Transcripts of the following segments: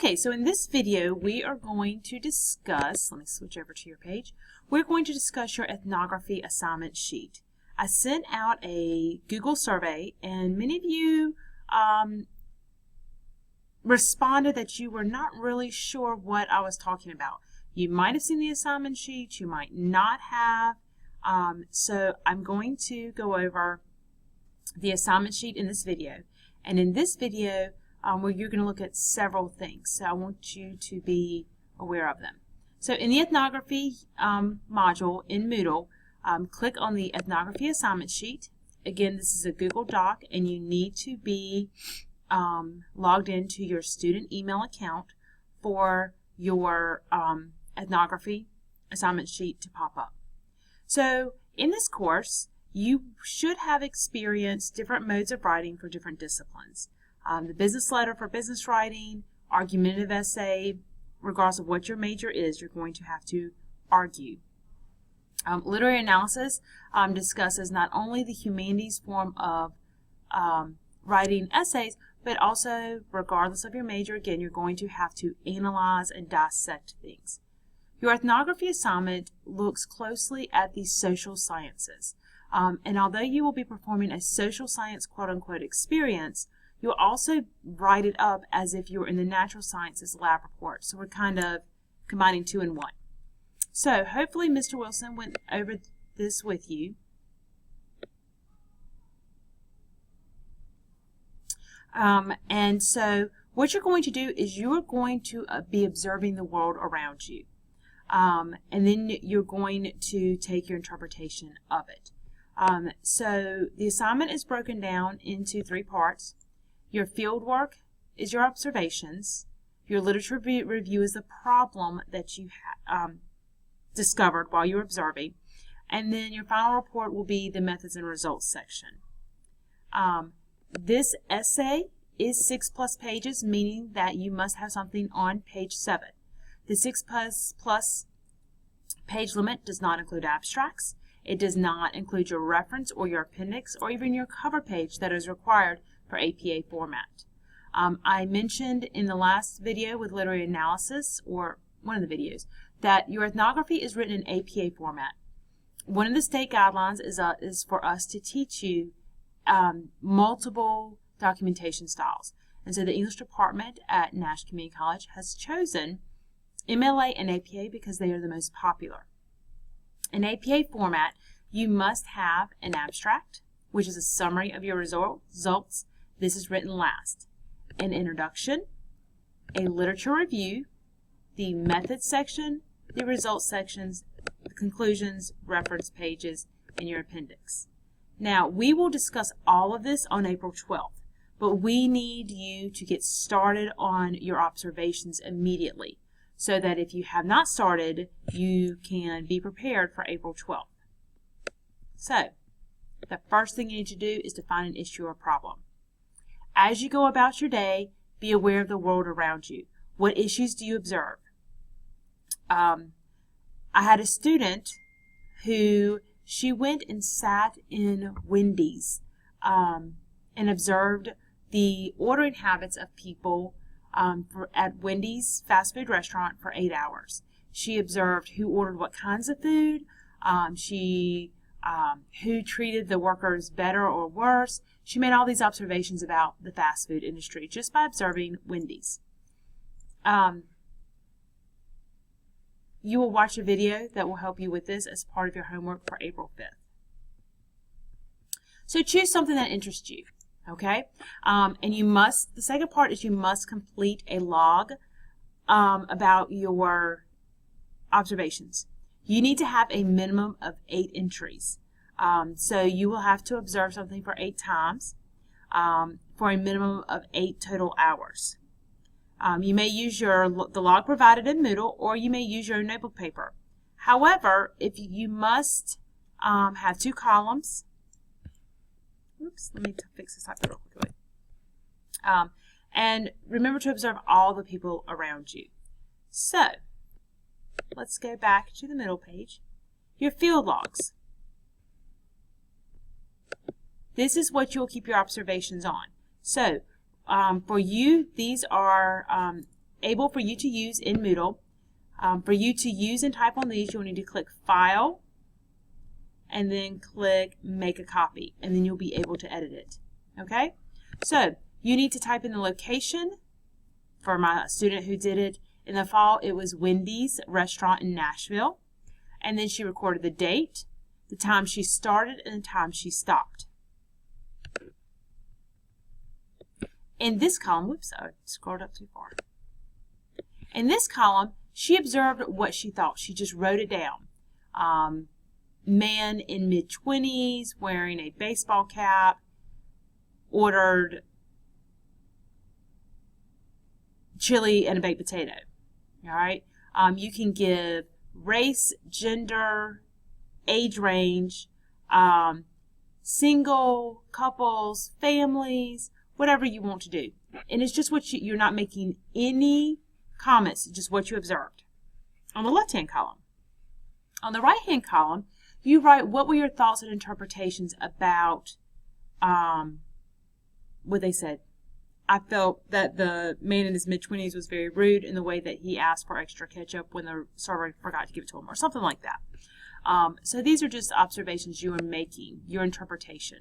Okay, so in this video we are going to discuss, let me switch over to your page, we're going to discuss your ethnography assignment sheet. I sent out a Google survey and many of you responded that you were not really sure what I was talking about. You might have seen the assignment sheet, you might not have, so I'm going to go over the assignment sheet in this video. And in this video, where you're going to look at several things. So I want you to be aware of them. So in the ethnography module in Moodle, click on the ethnography assignment sheet. Again, this is a Google Doc and you need to be logged into your student email account for your ethnography assignment sheet to pop up. So in this course, you should have experienced different modes of writing for different disciplines. The business letter for business writing, argumentative essay, regardless of what your major is, you're going to have to argue. Literary analysis discusses not only the humanities form of writing essays, but also, regardless of your major, again, you're going to have to analyze and dissect things. Your ethnography assignment looks closely at the social sciences. And although you will be performing a social science quote-unquote experience, you'll also write it up as if you were in the natural sciences lab report. So we're kind of combining two in one. So hopefully Mr. Wilson went over this with you. And so what you're going to do is you're going to be observing the world around you. And then you're going to take your interpretation of it. So the assignment is broken down into 3 parts. Your field work is your observations. Your literature review is the problem that you discovered while you were observing. And then your final report will be the methods and results section. This essay is 6+ pages, meaning that you must have something on page 7. The 6+ page limit does not include abstracts. It does not include your reference or your appendix or even your cover page that is required for APA format. I mentioned in the last video with literary analysis, or one of the videos, that your ethnography is written in APA format. One of the state guidelines is for us to teach you multiple documentation styles. And so the English department at Nash Community College has chosen MLA and APA because they are the most popular. In APA format, you must have an abstract, which is a summary of your results. This is written last. An introduction, a literature review, the methods section, the results sections, the conclusions, reference pages, and your appendix. Now, we will discuss all of this on April 12th, but we need you to get started on your observations immediately so that if you have not started, you can be prepared for April 12th. So, the first thing you need to do is to find an issue or problem. As you go about your day, be aware of the world around you. What issues do you observe? I had a student who she went and sat in Wendy's and observed the ordering habits of people at Wendy's fast food restaurant for 8 hours. She observed who ordered what kinds of food, who treated the workers better or worse. She made all these observations about the fast food industry just by observing Wendy's. You will watch a video that will help you with this as part of your homework for April 5th. So choose something that interests you, okay? And the second part is you must complete a log about your observations. You need to have a minimum of 8 entries. So you will have to observe something for 8 times for a minimum of 8 total hours. You may use the log provided in Moodle, or you may use your notebook paper. However, if you must have 2 columns. Oops, let me fix this typo real quickly. And remember to observe all the people around you. So, let's go back to the middle page. Your field logs. This is what you'll keep your observations on. So, for you, these are able for you to use in Moodle. For you to use and type on these, you'll need to click File, and then click Make a Copy, and then you'll be able to edit it. Okay? So, you need to type in the location. For my student who did it in the fall, it was Wendy's restaurant in Nashville. And then she recorded the date, the time she started, and the time she stopped. In this column, whoops, I scrolled up too far. In this column, she observed what she thought. She just wrote it down. Man in mid-20s, wearing a baseball cap, ordered chili and a baked potato. All right. You can give race, gender, age range, single, couples, families, whatever you want to do. And it's just what you're not making any comments, just what you observed. On the left-hand column. On the right-hand column, you write what were your thoughts and interpretations about what they said. I felt that the man in his mid-20s was very rude in the way that he asked for extra ketchup when the server forgot to give it to him, or something like that. So these are just observations you are making, your interpretation.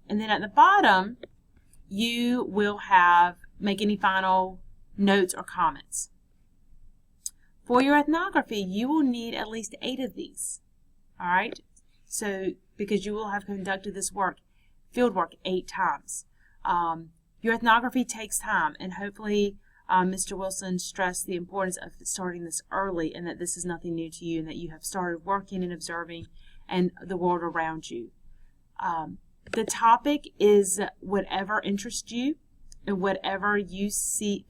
And then at the bottom, you will make any final notes or comments. For your ethnography, you will need at least 8 of these. All right? So, because you will have conducted this work, field work, 8 times. Your ethnography takes time, and hopefully Mr. Wilson stressed the importance of starting this early, and that this is nothing new to you, and that you have started working and observing and the world around you. The topic is whatever interests you and whatever you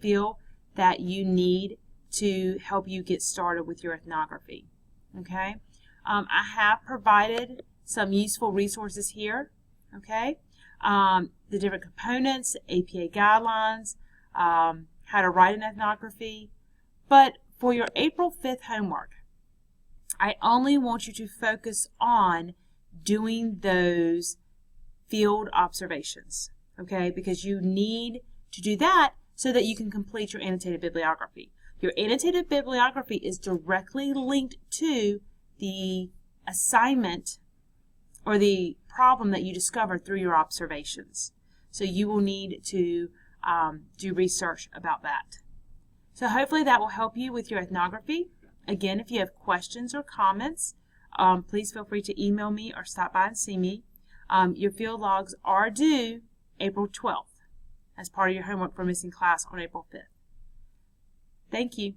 feel that you need to help you get started with your ethnography. Okay? I have provided some useful resources here. Okay? The different components, APA guidelines, how to write an ethnography. But for your April 5th homework, I only want you to focus on doing those field observations, okay? Because you need to do that so that you can complete your annotated bibliography. Your annotated bibliography is directly linked to the assignment or the problem that you discovered through your observations. So you will need to do research about that. So hopefully that will help you with your ethnography. Again, if you have questions or comments, please feel free to email me or stop by and see me. Your field logs are due April 12th as part of your homework for missing class on April 5th. Thank you.